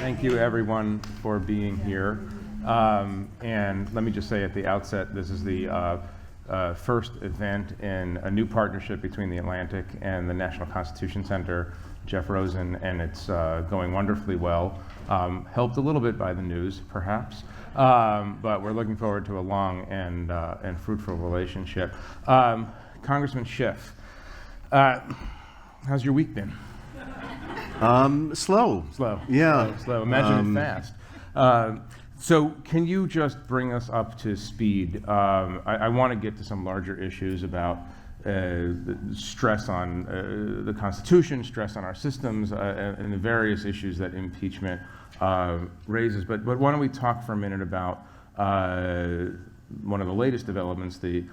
Thank you, everyone, for being here. And let me just say at the outset, this is the first event in a new partnership between the Atlantic and the National Constitution Center, Jeff Rosen, and it's going wonderfully well. Helped a little bit by the news, perhaps, but we're looking forward to a long and fruitful relationship. Congressman Schiff, how's your week been? Slow. Yeah. Slow. Imagine it fast. So can you just bring us up to speed? I want to get to some larger issues about stress on the Constitution, stress on our systems, and the various issues that impeachment raises. But why don't we talk for a minute about one of the latest developments, the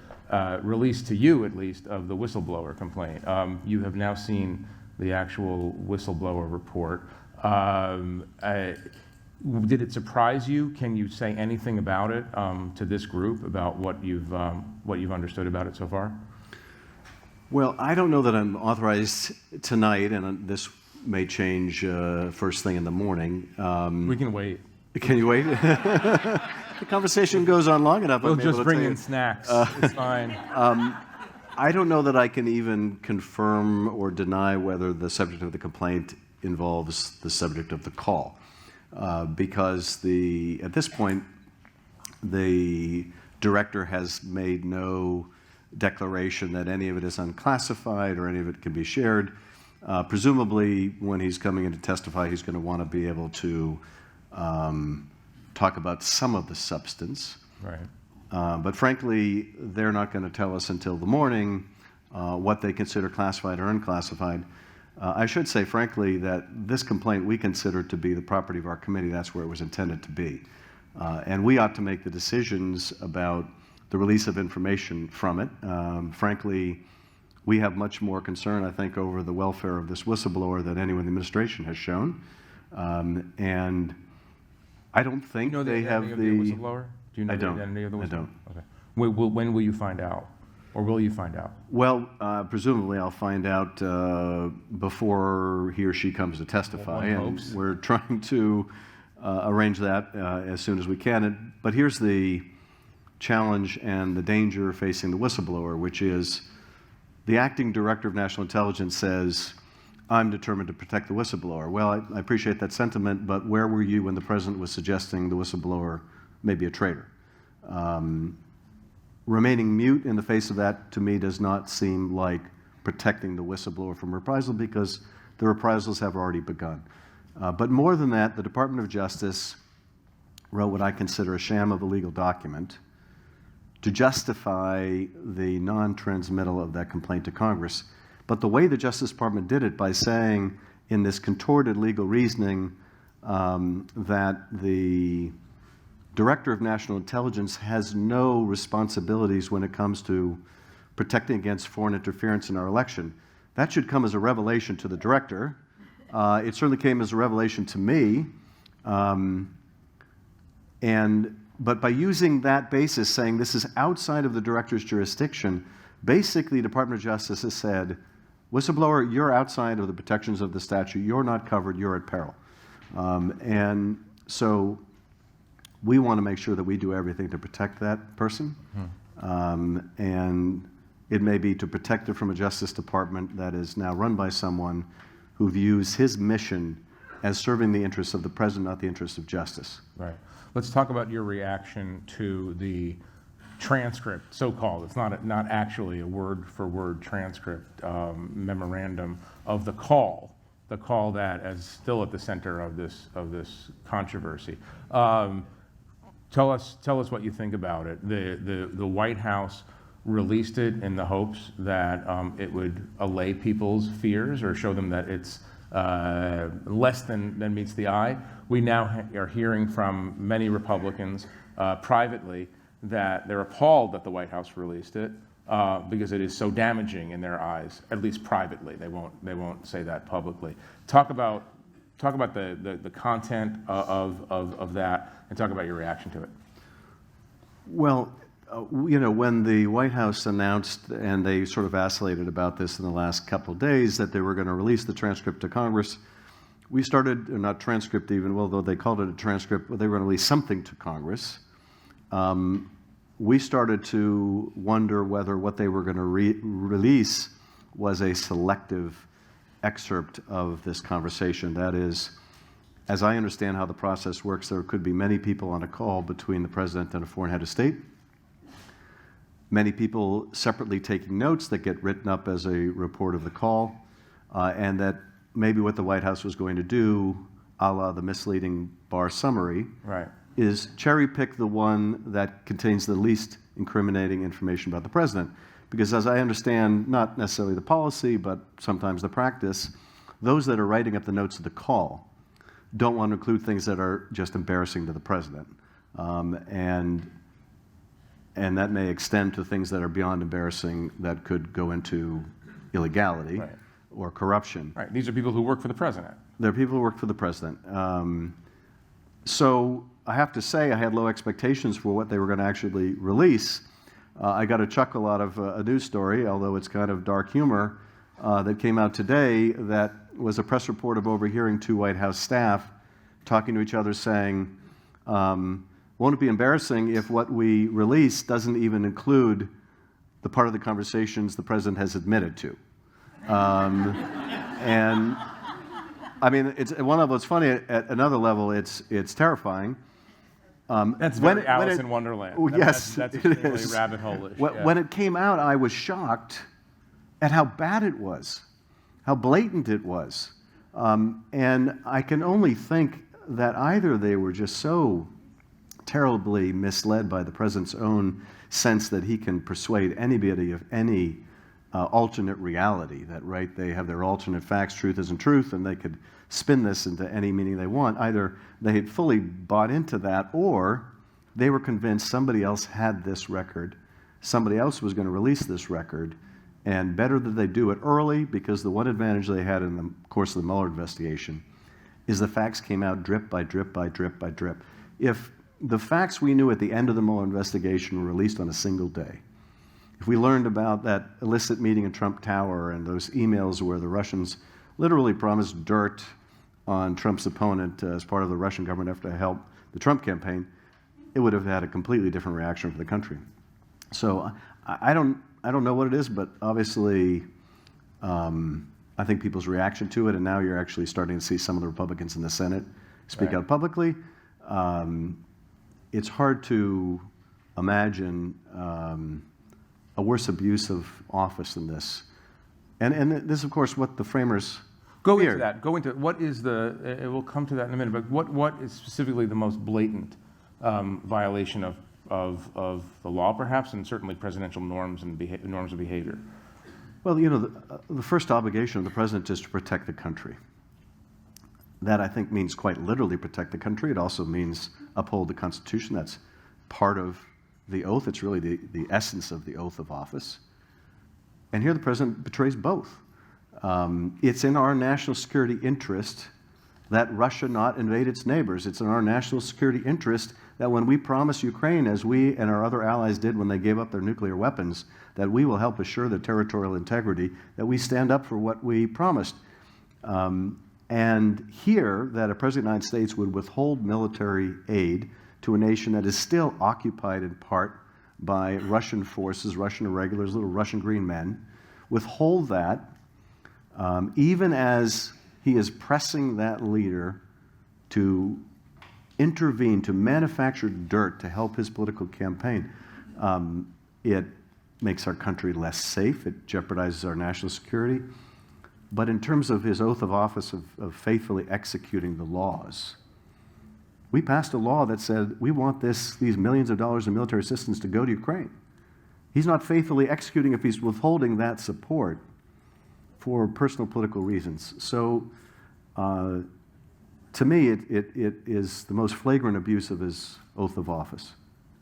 release to you, at least, of the whistleblower complaint. You have now seen the actual whistleblower report. Did it surprise you? Can you say anything about it to this group, about what you've understood about it so far? Well, I don't know that I'm authorized tonight, and this may change first thing in the morning. We can wait. Can you wait? The conversation goes on long enough. We'll just bring in snacks. It's fine. I don't know that I can even confirm or deny whether the subject of the complaint involves the subject of the call, because at this point, the director has made no declaration that any of it is unclassified or any of it can be shared. Presumably, when he's coming in to testify, he's going to want to be able to talk about some of the substance. Right. But frankly, they're not going to tell us until the morning what they consider classified or unclassified. I should say, frankly, that this complaint we consider to be the property of our committee. That's where it was intended to be. And we ought to make the decisions about the release of information from it. Frankly, we have much more concern, I think, over the welfare of this whistleblower than anyone in the administration has shown. And I don't think they have the whistleblower? Do you know the identity of the whistleblower? I don't. Okay. When will you find out? Or will you find out? Well, presumably I'll find out before he or she comes to testify, and we're trying to arrange that as soon as we can. But here's the challenge and the danger facing the whistleblower, which is the acting director of national intelligence says, I'm determined to protect the whistleblower. Well, I appreciate that sentiment, but where were you when the president was suggesting the whistleblower may be a traitor? Remaining mute in the face of that, to me, does not seem like protecting the whistleblower from reprisal, because the reprisals have already begun. But more than that, the Department of Justice wrote what I consider a sham of a legal document to justify the non-transmittal of that complaint to Congress. But the way the Justice Department did it, by saying in this contorted legal reasoning that the Director of National Intelligence has no responsibilities when it comes to protecting against foreign interference in our election, that should come as a revelation to the director. It certainly came as a revelation to me. But by using that basis, saying this is outside of the director's jurisdiction, basically the Department of Justice has said, whistleblower, you're outside of the protections of the statute. You're not covered. You're at peril. And so we want to make sure that we do everything to protect that person. And it may be to protect it from a Justice Department that is now run by someone who views his mission as serving the interests of the president, not the interests of justice. Right. Let's talk about your reaction to the transcript, so-called. It's not actually a word-for-word transcript memorandum of the call that is still at the center of this controversy. Tell us what you think about it. The White House released it in the hopes that it would allay people's fears or show them that it's less than meets the eye. We now are hearing from many Republicans privately that they're appalled that the White House released it because it is so damaging in their eyes, at least privately. They won't say that publicly. Talk about the content of that, and talk about your reaction to it. Well, when the White House announced, and they sort of vacillated about this in the last couple of days, that they were going to release the transcript to Congress, we started, not transcript even, although they called it a transcript, but they were going to release something to Congress. We started to wonder whether what they were going to release was a selective excerpt of this conversation. That is, as I understand how the process works, there could be many people on a call between the president and a foreign head of state, many people separately taking notes that get written up as a report of the call, and that maybe what the White House was going to do, a la the misleading Barr summary, Right. is cherry pick the one that contains the least incriminating information about the president. Because as I understand, not necessarily the policy, but sometimes the practice, those that are writing up the notes of the call don't want to include things that are just embarrassing to the president. And that may extend to things that are beyond embarrassing that could go into illegality Right. or corruption. Right. These are people who work for the president. They're people who work for the president. So I have to say I had low expectations for what they were going to actually release. I got a chuckle out of a news story, although it's kind of dark humor, that came out today that was a press report of overhearing two White House staff talking to each other saying, won't it be embarrassing if what we release doesn't even include the part of the conversations the president has admitted to? And I mean, it's one level, it's funny. At another level, it's terrifying. That's very Alice in Wonderland. Oh, yes, That's it extremely is. rabbit hole-ish. When it came out, I was shocked at how bad it was, how blatant it was. And I can only think that either they were just so terribly misled by the president's own sense that he can persuade anybody of any alternate reality, that, right, they have their alternate facts, truth isn't truth, and they could spin this into any meaning they want. Either they had fully bought into that, or they were convinced somebody else had this record, somebody else was going to release this record, and better that they do it early, because the one advantage they had in the course of the Mueller investigation is the facts came out drip by drip by drip by drip. If the facts we knew at the end of the Mueller investigation were released on a single day, if we learned about that illicit meeting in Trump Tower and those emails where the Russians literally promised dirt on Trump's opponent as part of the Russian government effort to help the Trump campaign, it would have had a completely different reaction for the country. So I don't know what it is, but obviously I think people's reaction to it, and now you're actually starting to see some of the Republicans in the Senate speak Right. out publicly. It's hard to imagine a worse abuse of office than this. And this is, of course, what the framers Go into feared. that. Go into what is the. We'll come to that in a minute. But what is specifically the most blatant violation of the law, perhaps, and certainly presidential norms and norms of behavior? Well, you know, the first obligation of the president is to protect the country. That, I think, means quite literally protect the country. It also means uphold the Constitution. That's part of the oath. It's really the essence of the oath of office. And here the president betrays both. It's in our national security interest that Russia not invade its neighbors. It's in our national security interest that when we promise Ukraine, as we and our other allies did when they gave up their nuclear weapons, that we will help assure their territorial integrity, that we stand up for what we promised. And here, that a president of the United States would withhold military aid to a nation that is still occupied in part by Russian forces, Russian irregulars, little Russian green men, withhold that, even as he is pressing that leader to intervene, to manufacture dirt to help his political campaign. It makes our country less safe. It jeopardizes our national security. But in terms of his oath of office of faithfully executing the laws, we passed a law that said we want these millions of dollars in military assistance to go to Ukraine. He's not faithfully executing if he's withholding that support for personal political reasons. So to me, it is the most flagrant abuse of his oath of office.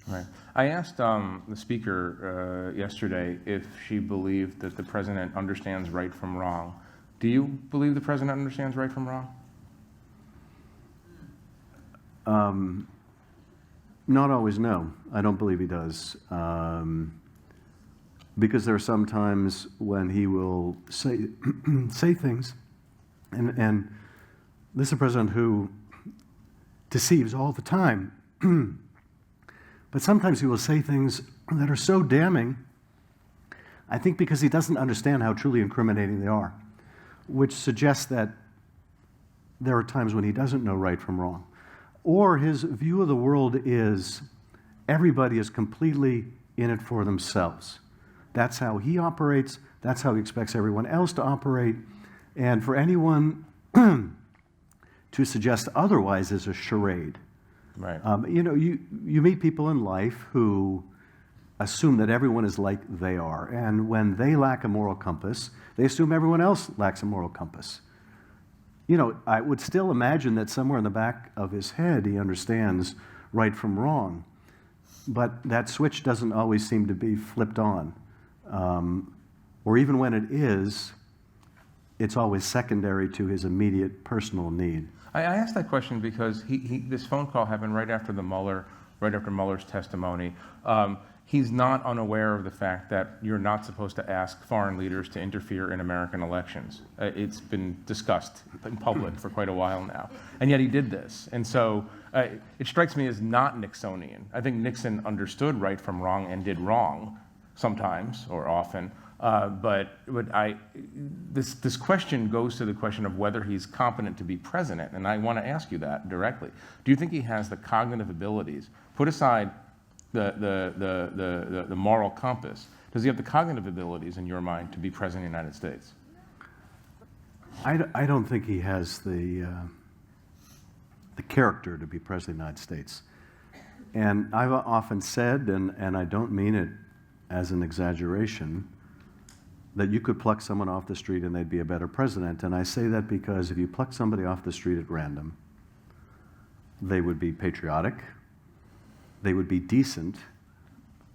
Right. I asked the speaker yesterday if she believed that the president understands right from wrong. Do you believe the president understands right from wrong? Not always, no. I don't believe he does. Because there are some times when he will say things, and this is a president who deceives all the time. But sometimes he will say things that are so damning, I think because he doesn't understand how truly incriminating they are, which suggests that there are times when he doesn't know right from wrong. Or his view of the world is everybody is completely in it for themselves. That's how he operates. That's how he expects everyone else to operate. And for anyone to suggest otherwise is a charade. Right. You meet people in life who assume that everyone is like they are. And when they lack a moral compass, they assume everyone else lacks a moral compass. I would still imagine that somewhere in the back of his head he understands right from wrong. But that switch doesn't always seem to be flipped on. Or even when it is, it's always secondary to his immediate personal need. I asked that question because this phone call happened right after Mueller's testimony. He's not unaware of the fact that you're not supposed to ask foreign leaders to interfere in American elections. It's been discussed in public for quite a while now, and yet he did this. And so it strikes me as not Nixonian. I think Nixon understood right from wrong and did wrong sometimes or often. This question goes to the question of whether he's competent to be president, and I want to ask you that directly. Do you think he has the cognitive abilities? Put aside the moral compass. Does he have the cognitive abilities, in your mind, to be president of the United States? I don't think he has the character to be president of the United States. And I've often said, and I don't mean it as an exaggeration, that you could pluck someone off the street and they'd be a better president. And I say that because if you pluck somebody off the street at random, they would be patriotic, they would be decent,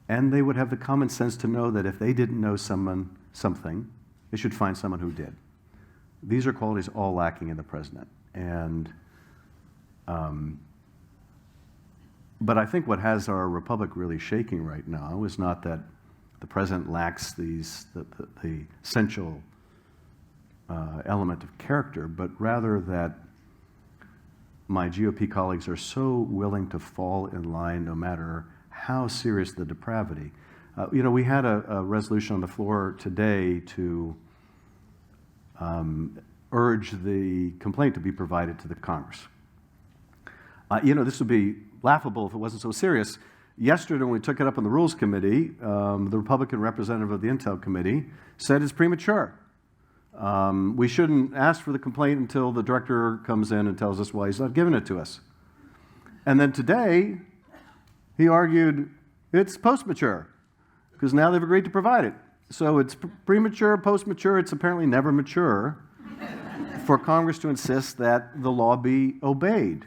and they would have the common sense to know that if they didn't know something, they should find someone who did. These are qualities all lacking in the president. And but I think what has our republic really shaking right now is not that the president lacks the essential element of character, but rather that my GOP colleagues are so willing to fall in line no matter how serious the depravity. We had a resolution on the floor today to urge the complaint to be provided to the Congress. This would be laughable if it wasn't so serious. Yesterday, when we took it up on the Rules Committee, the Republican representative of the Intel Committee said it's premature. We shouldn't ask for the complaint until the director comes in and tells us why he's not giving it to us. And then today, he argued it's post-mature, because now they've agreed to provide it. So it's premature, post-mature, it's apparently never mature for Congress to insist that the law be obeyed.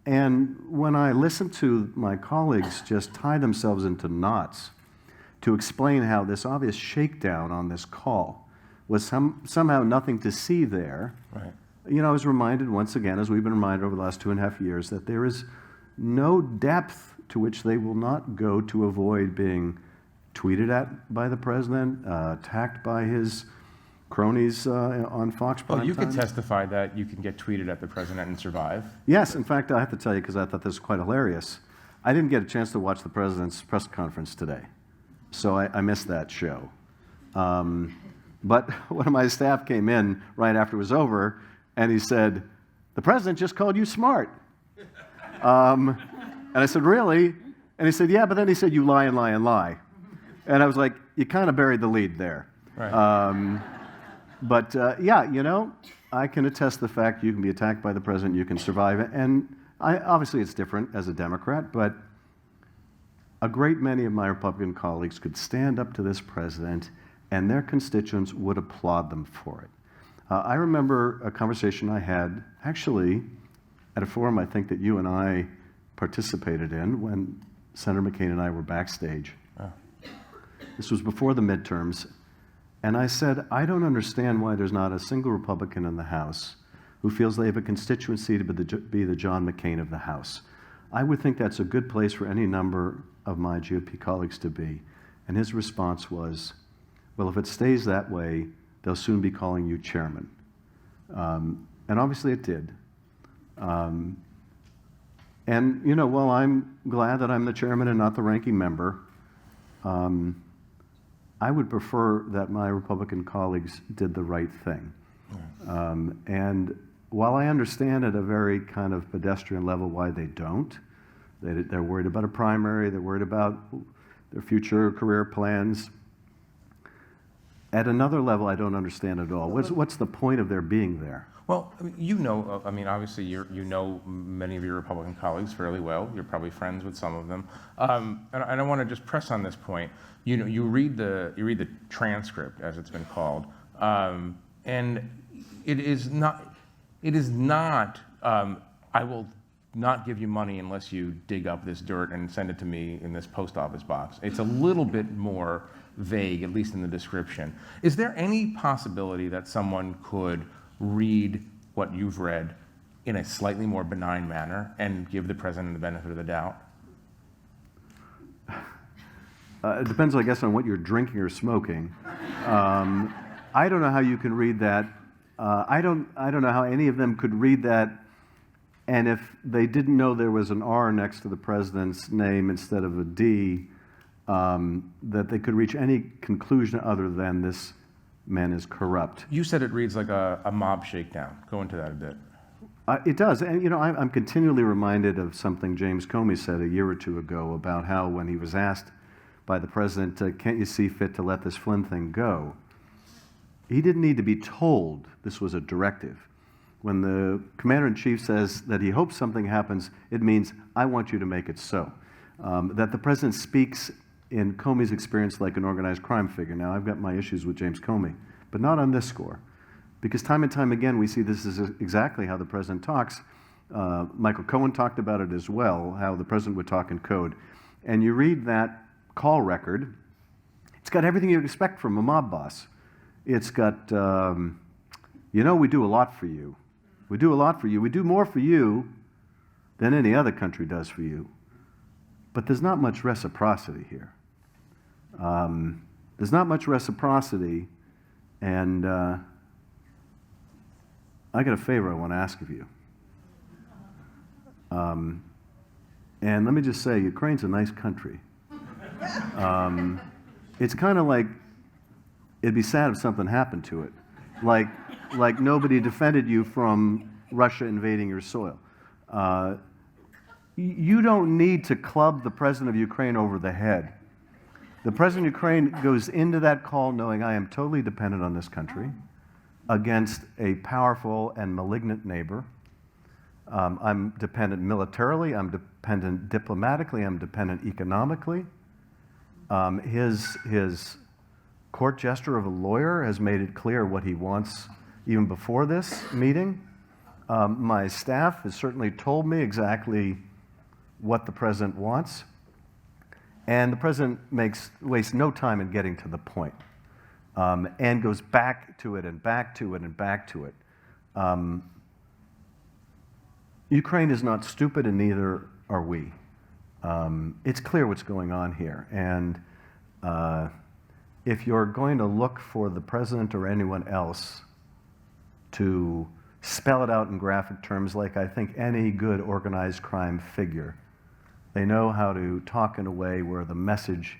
And when I listen to my colleagues just tie themselves into knots to explain how this obvious shakedown on this call was somehow nothing to see there, right. I was reminded once again, as we've been reminded over the last 2.5 years, that there is no depth to which they will not go to avoid being tweeted at by the president, attacked by his cronies on Fox Prime Well, you Time. could testify that you can get tweeted at the president and survive. Yes, in fact, I have to tell you, because I thought this was quite hilarious, I didn't get a chance to watch the president's press conference today, so I missed that show. But one of my staff came in right after it was over, and he said, "The president just called you smart." And I said, "Really?" And he said, "Yeah, but then he said, you lie and lie and lie." And I was like, you kind of buried the lead there. Right. I can attest the fact you can be attacked by the president, you can survive it. And obviously it's different as a Democrat, but a great many of my Republican colleagues could stand up to this president and their constituents would applaud them for it. I remember a conversation I had, actually, at a forum I think that you and I participated in when Senator McCain and I were backstage. Oh. This was before the midterms. And I said, I don't understand why there's not a single Republican in the House who feels they have a constituency to be the John McCain of the House. I would think that's a good place for any number of my GOP colleagues to be. And his response was, well, if it stays that way, they'll soon be calling you chairman. And obviously it did. And, you know, while I'm glad that I'm the chairman and not the ranking member, I would prefer that my Republican colleagues did the right thing. And while I understand at a very kind of pedestrian level why they don't, they're worried about a primary, they're worried about their future career plans. At another level, I don't understand at all. What's the point of their being there? Well, you know, I mean, obviously, you know many of your Republican colleagues fairly well. You're probably friends with some of them, and I want to just press on this point. You know, you read the transcript, as it's been called, and it is not. I will not give you money unless you dig up this dirt and send it to me in this post office box. It's a little bit more vague, at least in the description. Is there any possibility that someone could read what you've read in a slightly more benign manner and give the president the benefit of the doubt? It depends, I guess, on what you're drinking or smoking. I don't know how you can read that. I don't know how any of them could read that, and if they didn't know there was an R next to the president's name instead of a D, that they could reach any conclusion other than this man is corrupt. You said it reads like a mob shakedown. Go into that a bit. It does, and you know, I'm continually reminded of something James Comey said a year or two ago about how when he was asked by the president, can't you see fit to let this Flynn thing go? He didn't need to be told this was a directive. When the commander-in-chief says that he hopes something happens, it means, I want you to make it so. That the president speaks in Comey's experience like an organized crime figure. Now, I've got my issues with James Comey, but not on this score. Because time and time again, we see this is exactly how the president talks. Michael Cohen talked about it as well, how the president would talk in code. And you read that call record, it's got everything you expect from a mob boss. It's got, you know, we do a lot for you. We do a lot for you. We do more for you than any other country does for you. But there's not much reciprocity here. There's not much reciprocity, and I got a favor I want to ask of you. And let me just say, Ukraine's a nice country. It's kind of like, it'd be sad if something happened to it. Like nobody defended you from Russia invading your soil. You don't need to club the president of Ukraine over the head. The president of Ukraine goes into that call knowing I am totally dependent on this country against a powerful and malignant neighbor. I'm dependent militarily, I'm dependent diplomatically, I'm dependent economically. His court gesture of a lawyer has made it clear what he wants even before this meeting. My staff has certainly told me exactly what the president wants, and the president wastes no time in getting to the point, and goes back to it and back to it and back to it. Ukraine is not stupid, and neither are we. It's clear what's going on here, and if you're going to look for the president or anyone else to spell it out in graphic terms like I think any good organized crime figure, they know how to talk in a way where the message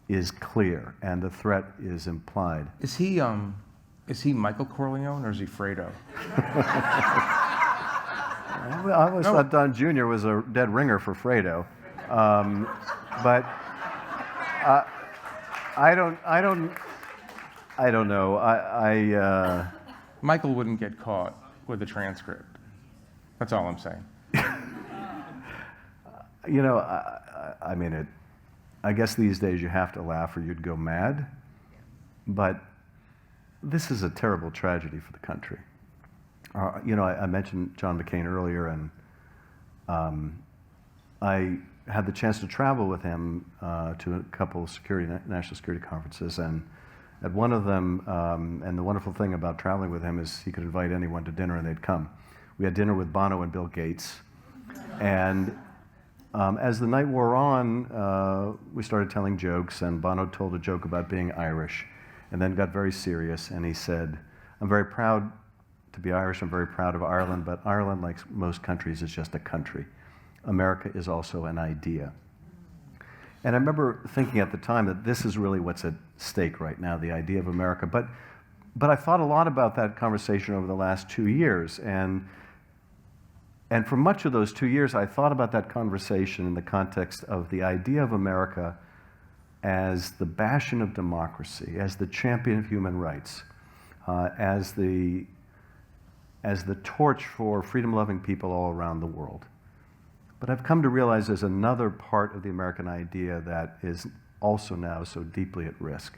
is clear and the threat is implied. Is he Michael Corleone or is he Fredo? I always thought Don Jr. was a dead ringer for Fredo, but I don't know. Michael wouldn't get caught with the transcript. That's all I'm saying. You know, I mean, I guess these days you have to laugh or you'd go mad, but this is a terrible tragedy for the country. You know, I mentioned John McCain earlier, and I had the chance to travel with him to a couple of national security conferences, and at one of them, and the wonderful thing about traveling with him is he could invite anyone to dinner and they'd come. We had dinner with Bono and Bill Gates, and as the night wore on, we started telling jokes, and Bono told a joke about being Irish, and then got very serious, and he said, I'm very proud to be Irish. I'm very proud of Ireland, but Ireland, like most countries, is just a country. America is also an idea. And I remember thinking at the time that this is really what's at stake right now, the idea of America. But I thought a lot about that conversation over the last 2 years. And for much of those 2 years, I thought about that conversation in the context of the idea of America as the bastion of democracy, as the champion of human rights, as the torch for freedom-loving people all around the world. But I've come to realize there's another part of the American idea that is also now so deeply at risk.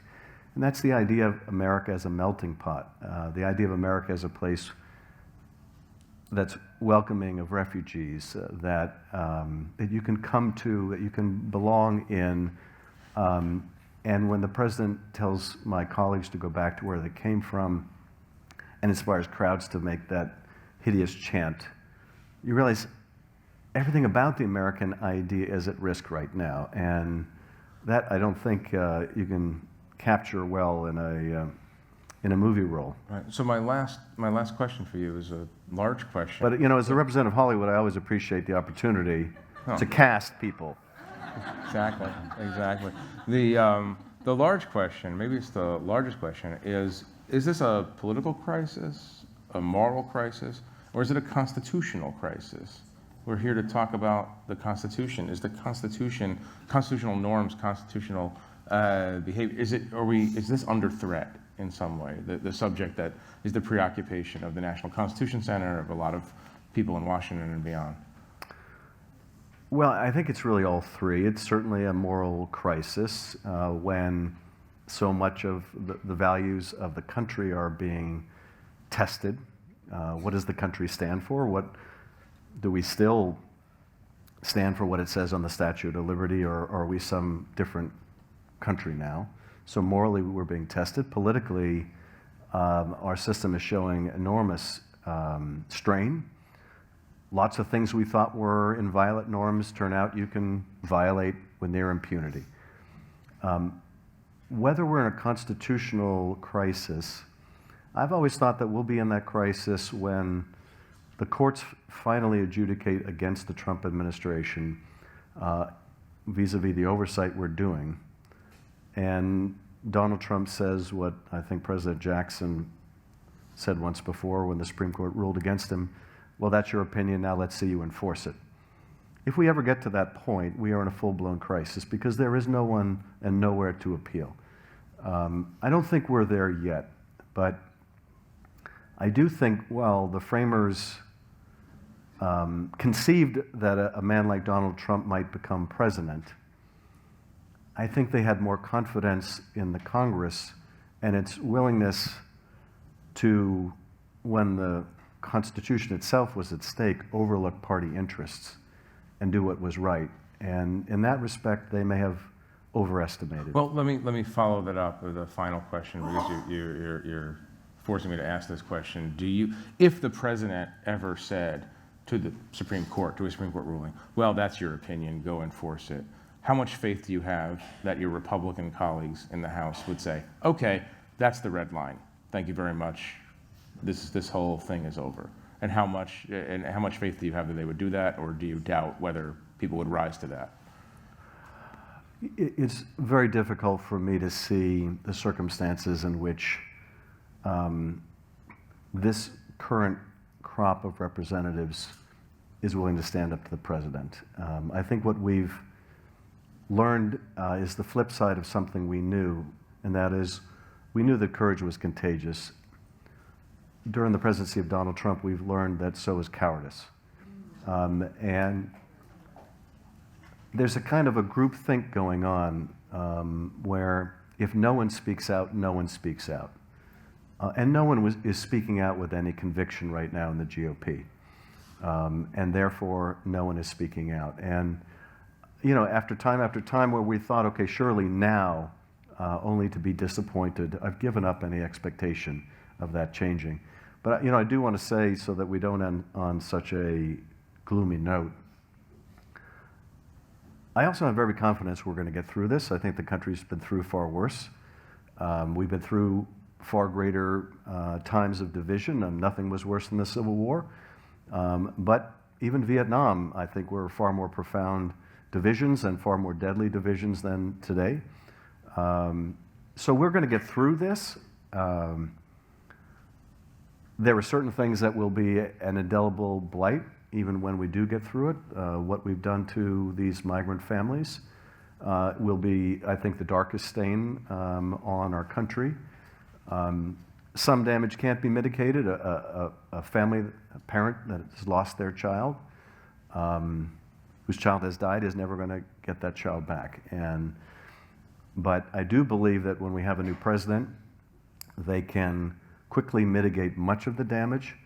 And that's the idea of America as a melting pot, the idea of America as a place that's welcoming of refugees, that you can come to, that you can belong in. And when the president tells my colleagues to go back to where they came from and inspires crowds to make that hideous chant, you realize everything about the American idea is at risk right now. And that I don't think you can capture well in a movie role. Right. So my last question for you is a large question. But as a representative of Hollywood, I always appreciate the opportunity to cast people. Exactly. The large question, maybe it's the largest question, is this a political crisis, a moral crisis, or is it a constitutional crisis? We're here to talk about the Constitution. Is the Constitution, constitutional norms, constitutional behavior, is this under threat in some way? The subject that is the preoccupation of the National Constitution Center, of a lot of people in Washington and beyond? Well, I think it's really all three. It's certainly a moral crisis when so much of the values of the country are being tested. What does the country stand for? What do we still stand for what it says on the Statute of Liberty, or are we some different country now? So morally, we're being tested. Politically, our system is showing enormous strain. Lots of things we thought were inviolate norms turn out you can violate with near impunity. Whether we're in a constitutional crisis, I've always thought that we'll be in that crisis when the courts finally adjudicate against the Trump administration vis-a-vis the oversight we're doing. And Donald Trump says what I think President Jackson said once before when the Supreme Court ruled against him: well, that's your opinion, now let's see you enforce it. If we ever get to that point, we are in a full-blown crisis because there is no one and nowhere to appeal. I don't think we're there yet, but I do think, well, the framers conceived that a man like Donald Trump might become president. I think they had more confidence in the Congress and its willingness to, when the Constitution itself was at stake, overlook party interests and do what was right. And in that respect, they may have overestimated. Well, let me follow that up with a final question, because you're forcing me to ask this question. If the president ever said to the Supreme Court, to a Supreme Court ruling, well, that's your opinion, go enforce it, how much faith do you have that your Republican colleagues in the House would say, okay, that's the red line, thank you very much, this whole thing is over? And how much faith do you have that they would do that, or do you doubt whether people would rise to that? It's very difficult for me to see the circumstances in which this current crop of representatives is willing to stand up to the president. I think what we've learned is the flip side of something we knew, and that is we knew that courage was contagious. During the presidency of Donald Trump, we've learned that so is cowardice. And there's a kind of a group think going on where if no one speaks out, no one speaks out. And no one is speaking out with any conviction right now in the GOP. And therefore, no one is speaking out. And, after time where we thought, okay, surely now, only to be disappointed, I've given up any expectation of that changing. But, I do want to say, so that we don't end on such a gloomy note, I also have every confidence we're going to get through this. I think the country's been through far worse. We've been through far greater times of division, and nothing was worse than the Civil War. But even Vietnam, I think, were far more profound divisions and far more deadly divisions than today. So we're going to get through this. There are certain things that will be an indelible blight, even when we do get through it. What we've done to these migrant families will be, I think, the darkest stain on our country. Some damage can't be mitigated. A family, a parent that has lost their child, whose child has died, is never going to get that child back. But I do believe that when we have a new president, they can quickly mitigate much of the damage.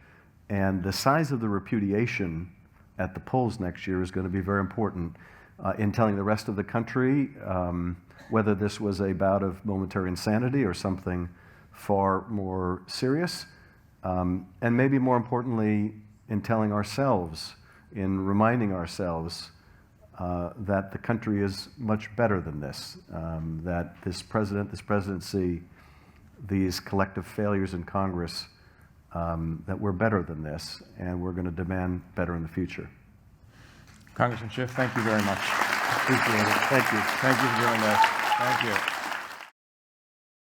And the size of the repudiation at the polls next year is going to be very important in telling the rest of the country whether this was a bout of momentary insanity or something far more serious. And maybe more importantly, in telling ourselves, in reminding ourselves that the country is much better than this, that this presidency, these collective failures in Congress, that we're better than this, and we're going to demand better in the future. Congressman Schiff, thank you very much. Appreciate it. Thank you. Thank you for doing this. Thank you.